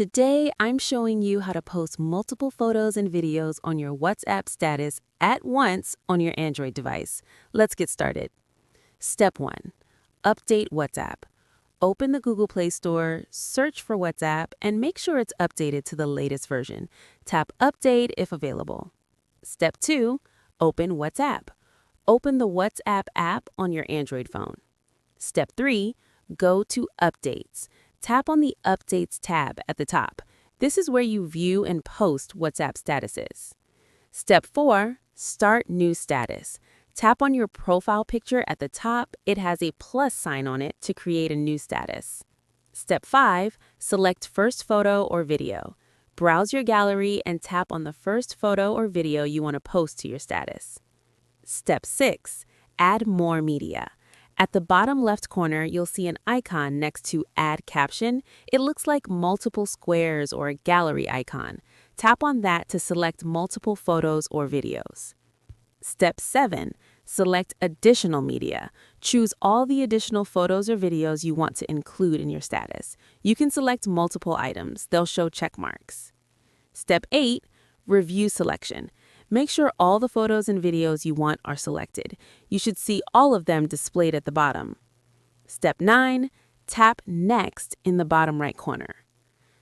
Today, I'm showing you how to post multiple photos and videos on your WhatsApp status at once on your Android device. Let's get started. Step 1. Update WhatsApp. Open the Google Play Store, search for WhatsApp, and make sure it's updated to the latest version. Tap Update if available. Step 2. Open WhatsApp. Open the WhatsApp app on your Android phone. Step 3. Go to Updates. Tap on the Updates tab at the top. This is where you view and post WhatsApp statuses. Step 4. Start new status. Tap on your profile picture at the top. It has a plus sign on it to create a new status. Step 5. Select first photo or video. Browse your gallery and tap on the first photo or video you want to post to your status. Step 6. Add more media. At the bottom left corner, you'll see an icon next to Add Caption. It looks like multiple squares or a gallery icon. Tap on that to select multiple photos or videos. Step 7. Select Additional Media. Choose all the additional photos or videos you want to include in your status. You can select multiple items. They'll show check marks. Step 8. Review Selection. Make sure all the photos and videos you want are selected. You should see all of them displayed at the bottom. Step 9. Tap Next in the bottom right corner.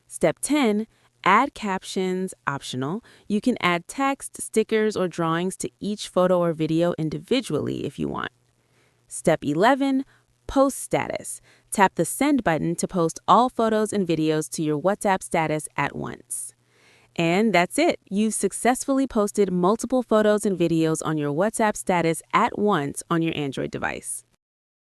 Step 10. Add captions, optional. You can add text, stickers, or drawings to each photo or video individually if you want. Step 11. Post status. Tap the Send button to post all photos and videos to your WhatsApp status at once. And that's it. You've successfully posted multiple photos and videos on your WhatsApp status at once on your Android device.